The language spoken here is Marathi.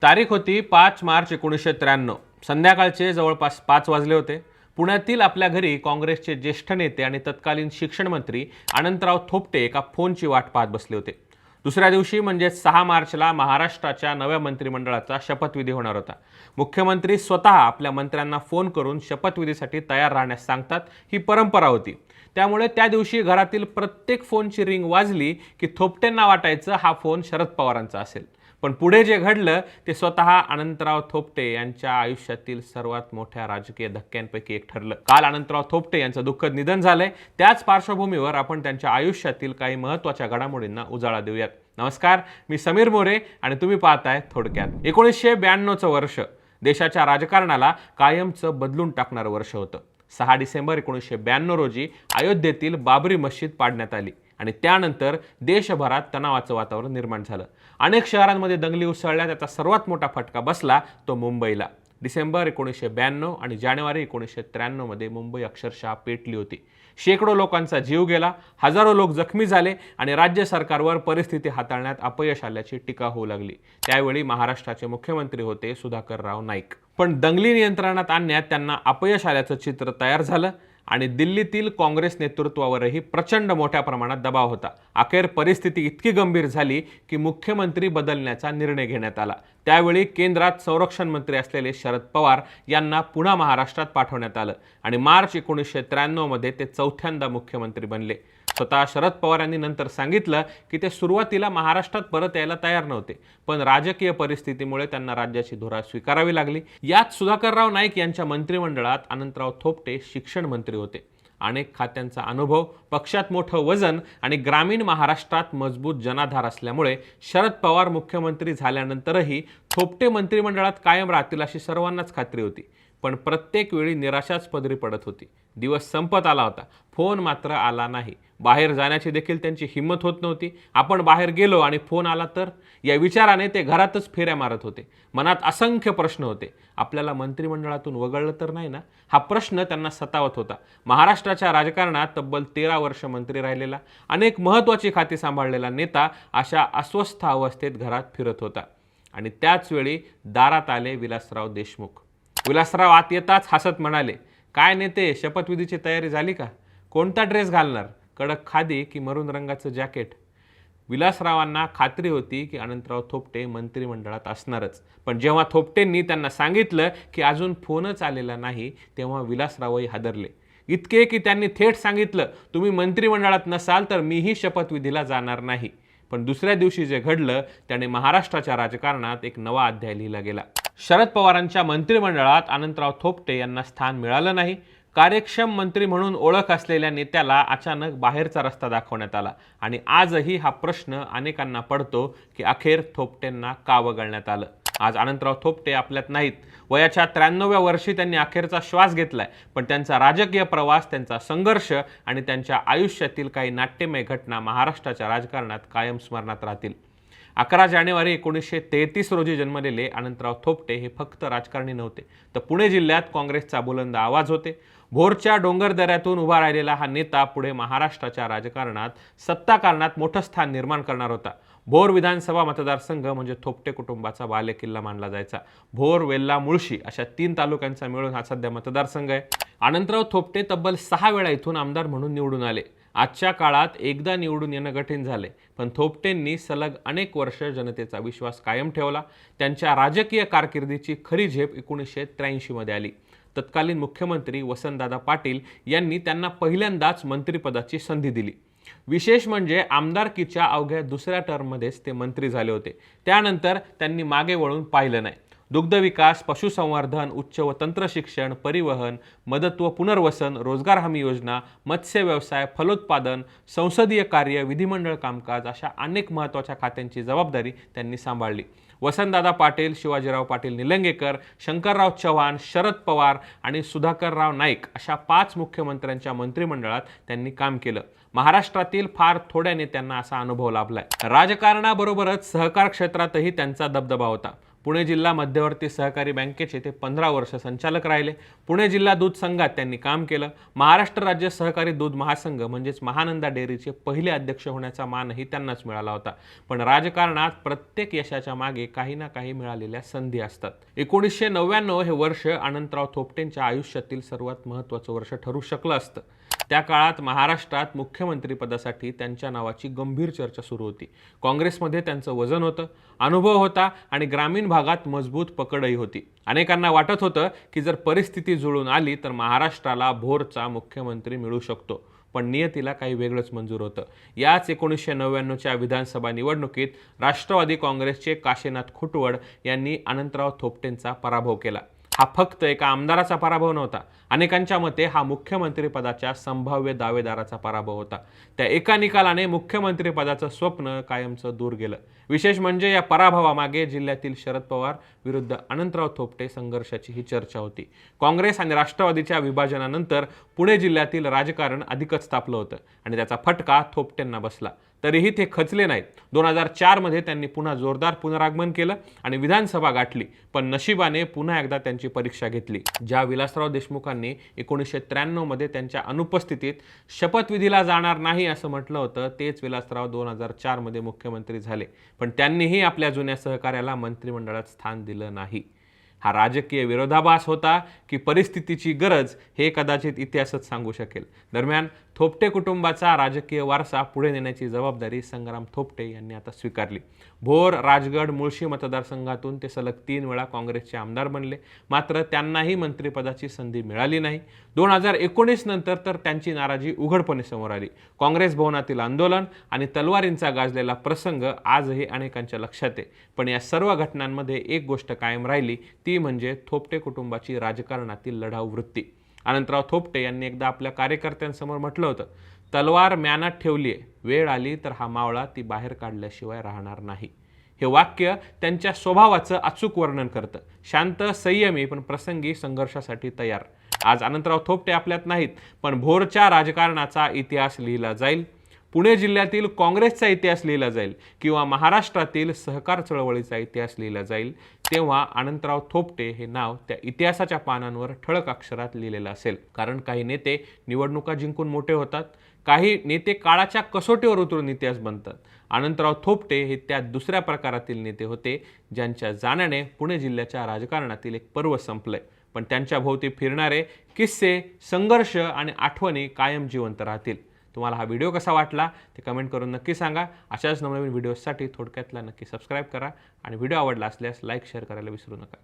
तारीख होती 5 मार्च 1993. संध्याकाळचे जवळपास 5 वाजले होते. पुण्यातील आपल्या घरी काँग्रेसचे ज्येष्ठ नेते आणि तत्कालीन शिक्षण मंत्री अनंतराव थोपटे एका फोनची वाट पाहत बसले होते. दुसऱ्या दिवशी म्हणजे 6 मार्चला महाराष्ट्राच्या नव्या मंत्रिमंडळाचा शपथविधी होणार होता. मुख्यमंत्री स्वतः आपल्या मंत्र्यांना फोन करून शपथविधीसाठी तयार राहण्यास सांगतात, ही परंपरा होती. त्यामुळे त्या दिवशी घरातील प्रत्येक फोनची रिंग वाजली की थोपटेंना वाटायचं हा फोन शरद पवारांचा असेल. पण पुढे जे घडलं ते स्वतः अनंतराव थोपटे यांच्या आयुष्यातील सर्वात मोठ्या राजकीय धक्क्यांपैकी एक ठरलं. काल अनंतराव थोपटे यांचं दुःखद निधन झालंय. त्याच पार्श्वभूमीवर आपण त्यांच्या आयुष्यातील काही महत्त्वाच्या घडामोडींना उजाळा देऊयात. नमस्कार, मी समीर मोरे आणि तुम्ही पाहताय थोडक्यात. 1992चं वर्ष देशाच्या राजकारणाला कायमचं बदलून टाकणारं वर्ष होतं. 6 डिसेंबर 1992 रोजी अयोध्येतील बाबरी मशीद पाडण्यात आली आणि त्यानंतर देशभरात तणावाचं वातावरण निर्माण झालं. अनेक शहरांमध्ये दंगली उसळल्या. त्याचा सर्वात मोठा फटका बसला तो मुंबईला. डिसेंबर 1992 आणि जानेवारी 1993 मध्ये मुंबई अक्षरशः पेटली होती. शेकडो लोकांचा जीव गेला, हजारो लोक जखमी झाले आणि राज्य सरकारवर परिस्थिती हाताळण्यात अपयश आल्याची टीका होऊ लागली. त्यावेळी महाराष्ट्राचे मुख्यमंत्री होते सुधाकरराव नाईक. पण दंगली नियंत्रणात आणण्यात त्यांना अपयश आल्याचं चित्र तयार झालं आणि दिल्लीतील काँग्रेस नेतृत्वावरही प्रचंड मोठ्या प्रमाणात दबाव होता. अखेर परिस्थिती इतकी गंभीर झाली की मुख्यमंत्री बदलण्याचा निर्णय घेण्यात आला. त्यावेळी केंद्रात संरक्षण मंत्री असलेले शरद पवार यांना पुन्हा महाराष्ट्रात पाठवण्यात आलं आणि मार्च 1993 मध्ये ते चौथ्यांदा मुख्यमंत्री बनले. स्वतः शरद पवार यांनी नंतर सांगितलं की ते सुरुवातीला महाराष्ट्रात परत यायला तयार नव्हते, पण राजकीय परिस्थितीमुळे त्यांना राज्याची धुरा स्वीकारावी लागली. यात सुधाकरराव नाईक यांच्या मंत्रिमंडळात अनंतराव थोपटे शिक्षण मंत्री होते. अनेक खात्यांचा अनुभव, पक्षात मोठं वजन आणि ग्रामीण महाराष्ट्रात मजबूत जनाधार असल्यामुळे शरद पवार मुख्यमंत्री झाल्यानंतरही थोपटे मंत्रिमंडळात कायम राहतील अशी सर्वांनाच खात्री होती. पण प्रत्येक वेळी निराशाच पदरी पडत होती. दिवस संपत आला होता, फोन मात्र आला नाही. बाहेर जाण्याची देखील त्यांची हिंमत होत नव्हती. आपण बाहेर गेलो आणि फोन आला तर, या विचाराने ते घरातच फेऱ्या मारत होते. मनात असंख्य प्रश्न होते. आपल्याला मंत्रिमंडळातून वगळलं तर नाही ना, हा प्रश्न त्यांना सतावत होता. महाराष्ट्राच्या राजकारणात तब्बल 13 वर्ष मंत्री राहिलेला, अनेक महत्त्वाची खाती सांभाळलेला नेता अशा अस्वस्थ अवस्थेत घरात फिरत होता. आणि त्याच वेळी दारात आले विलासराव देशमुख. विलासराव आत येताच हसत म्हणाले, काय नेते, शपथविधीची तयारी झाली का? कोणता ड्रेस घालणार? कडक खादी की मरून रंगाचं जॅकेट? विलासरावांना खात्री होती की अनंतराव थोपटे मंत्रिमंडळात असणारच. पण जेव्हा थोपटेंनी त्यांना सांगितलं की अजून फोनच आलेला नाही, तेव्हा विलासरावही हादरले. इतके की त्यांनी थेट सांगितलं, तुम्ही मंत्रिमंडळात नसाल तर मीही शपथविधीला जाणार नाही. पण दुसऱ्या दिवशी जे घडलं त्याने महाराष्ट्राच्या राजकारणात एक नवा अध्याय लिहिला गेला. शरद पवारांच्या मंत्रिमंडळात अनंतराव थोपटे यांना स्थान मिळालं नाही. कार्यक्षम मंत्री म्हणून ओळख असलेल्या नेत्याला अचानक बाहेरचा रस्ता दाखवण्यात आला आणि आजही हा प्रश्न अनेकांना पडतो की अखेर थोपटेंना का वगळण्यात आलं. आज अनंतराव थोपटे आपल्यात नाहीत. वयाच्या 93व्या वर्षी त्यांनी अखेरचा श्वास घेतलाय. पण त्यांचा राजकीय प्रवास, त्यांचा संघर्ष आणि त्यांच्या आयुष्यातील काही नाट्यमय घटना महाराष्ट्राच्या राजकारणात कायम स्मरणात राहतील. 11 जानेवारी 1933 रोजी जन्मलेले अनंतराव थोपटे हे फक्त राजकारणी नव्हते, तर पुणे जिल्ह्यात काँग्रेसचा बुलंद आवाज होते. भोरच्या डोंगरदऱ्यातून उभा राहिलेला हा नेता पुढे महाराष्ट्राच्या राजकारणात, सत्ताकारणात मोठं स्थान निर्माण करणार होता. भोर विधानसभा मतदारसंघ म्हणजे थोपटे कुटुंबाचा बालेकिल्ला मानला जायचा. भोर, वेल्हा, मुळशी अशा 3 तालुक्यांचा मिळून हा सध्या मतदारसंघ आहे. अनंतराव थोपटे तब्बल 6 वेळा इथून आमदार म्हणून निवडून आले. आजच्या काळात एकदा निवडून येणं कठीण झाले, पण थोपटेंनी सलग अनेक वर्ष जनतेचा विश्वास कायम ठेवला. त्यांच्या राजकीय कारकिर्दीची खरी झेप 1983 मध्ये आली. तत्कालीन मुख्यमंत्री वसंतदादा पाटील यांनी त्यांना पहिल्यांदाच मंत्रिपदाची संधी दिली. विशेष म्हणजे आमदारकीच्या अवघ्या दुसऱ्या टर्ममध्येच ते मंत्री झाले होते. त्यानंतर त्यांनी मागे वळून पाहिलं नाही. दुग्धविकास, पशुसंवर्धन, उच्च व तंत्र शिक्षण, परिवहन, मदत व पुनर्वसन, रोजगार हमी योजना, मत्स्य व्यवसाय, फलोत्पादन, संसदीय कार्य, विधिमंडळ कामकाज अशा अनेक महत्त्वाच्या खात्यांची जबाबदारी त्यांनी सांभाळली. वसंतदादा पाटील, शिवाजीराव पाटील निलंगेकर, शंकरराव चव्हाण, शरद पवार आणि सुधाकरराव नाईक अशा 5 मुख्यमंत्र्यांच्या मंत्रिमंडळात त्यांनी काम केलं. महाराष्ट्रातील फार थोड्या नेत्यांना असा अनुभव लाभलाय. राजकारणाबरोबरच सहकार क्षेत्रातही त्यांचा दबदबा होता. पुणे जिल्हा मध्यवर्ती सहकारी बँकेचे ते 15 वर्ष संचालक राहिले. पुणे जिल्हा दूध संघात त्यांनी काम केलं. महाराष्ट्र राज्य सहकारी दूध महासंघ म्हणजेच महानंदा डेअरीचे पहिले अध्यक्ष होण्याचा मानही त्यांनाच मिळाला होता. पण राजकारणात प्रत्येक यशाच्या मागे काही ना काही मिळालेल्या संधी असतात. 1999 हे वर्ष अनंतराव थोपटेंच्या आयुष्यातील सर्वात महत्त्वाचं वर्ष ठरू शकलं असतं. त्या काळात महाराष्ट्रात मुख्यमंत्रीपदासाठी त्यांच्या नावाची गंभीर चर्चा सुरू होती. काँग्रेसमध्ये त्यांचं वजन होतं, अनुभव होता आणि ग्रामीण भागात मजबूत पकडही होती. अनेकांना वाटत होतं की जर परिस्थिती जुळून आली तर महाराष्ट्राला भोरचा मुख्यमंत्री मिळू शकतो. पण नियतीला काही वेगळंच मंजूर होतं. याच 1999च्या विधानसभा निवडणुकीत राष्ट्रवादी काँग्रेसचे काशीनाथ खुटवड यांनी अनंतराव थोपटेंचा पराभव केला. हा फक्त एका आमदाराचा पराभव नव्हता. अनेकांच्या मते हा मुख्यमंत्रीपदाच्या संभाव्य दावेदाराचा पराभव होता. त्या एका निकालाने मुख्यमंत्रीपदाचं स्वप्न कायमचं दूर गेलं. विशेष म्हणजे या पराभवामागे जिल्ह्यातील शरद पवार विरुद्ध अनंतराव थोपटे संघर्षाची ही चर्चा होती. काँग्रेस आणि राष्ट्रवादीच्या विभाजनानंतर पुणे जिल्ह्यातील राजकारण अधिकच तापलं होतं आणि त्याचा फटका थोपटेंना बसला. तरीही ते खचले नाहीत. 2004 मध्ये त्यांनी पुन्हा जोरदार पुनरागमन केलं आणि विधानसभा गाठली. पण नशिबाने पुन्हा एकदा त्यांची परीक्षा घेतली. ज्या विलासराव देशमुखांनी 1993 मध्ये त्यांच्या अनुपस्थितीत शपथविधीला जाणार नाही असं म्हटलं होतं, तेच विलासराव 2004 मध्ये मुख्यमंत्री झाले. पण त्यांनीही आपल्या जुन्या सहकार्याला मंत्रिमंडळात स्थान दिलं नाही. हा राजकीय विरोधाभास होता की परिस्थितीची गरज, हे कदाचित इतिहासच सांगू शकेल. दरम्यान थोपटे कुटुंबाचा राजकीय वारसा पुढे नेण्याची जबाबदारी संग्राम थोपटे यांनी आता स्वीकारली. भोर, राजगड, मुळशी मतदारसंघातून ते सलग 3 वेळा काँग्रेसचे आमदार बनले. मात्र त्यांनाही मंत्रिपदाची संधी मिळाली नाही. 2019 नंतर तर त्यांची नाराजी उघडपणे समोर आली. काँग्रेस भवनातील आंदोलन आणि तलवारींचा गाजलेला प्रसंग आजही अनेकांच्या लक्षात आहे. पण या सर्व घटनांमध्ये एक गोष्ट कायम राहिली, ती म्हणजे थोपटे कुटुंबाची राजकारणातील लढाऊ वृत्ती. अनंतराव थोपटे यांनी एकदा आपल्या कार्यकर्त्यांसमोर म्हटलं होतं, तलवार म्यानात ठेवली आहे, वेळ आली तर हा मावळा ती बाहेर काढल्याशिवाय राहणार नाही. हे वाक्य त्यांच्या स्वभावाचं अचूक वर्णन करतं. शांत, संयमी, पण प्रसंगी संघर्षासाठी तयार. आज अनंतराव थोपटे आपल्यात नाहीत, पण भोरच्या राजकारणाचा इतिहास लिहिला जाईल, पुणे जिल्ह्यातील काँग्रेसचा इतिहास लिहिला जाईल किंवा महाराष्ट्रातील सहकार चळवळीचा इतिहास लिहिला जाईल, तेव्हा अनंतराव थोपटे हे नाव त्या इतिहासाच्या पानांवर ठळक अक्षरात लिहिलेलं असेल. कारण काही नेते निवडणुका जिंकून मोठे होतात, काही नेते काळाच्या कसोटीवर उतरून इतिहास बनतात. अनंतराव थोपटे हे त्या दुसऱ्या प्रकारातील नेते होते, ज्यांच्या जाण्याने पुणे जिल्ह्याच्या राजकारणातील एक पर्व संपलंय. पण त्यांच्या भोवती फिरणारे किस्से, संघर्ष आणि आठवणी कायम जिवंत राहतील. तुम्हाला हा व्हिडिओ कसा वाटला ते कमेंट करून नक्की सांगा. अशाच नवनवीन व्हिडिओसाठी थोडक्यातला नक्की सबस्क्राईब करा आणि व्हिडिओ आवडला असल्यास लाईक, शेअर करायला विसरू नका.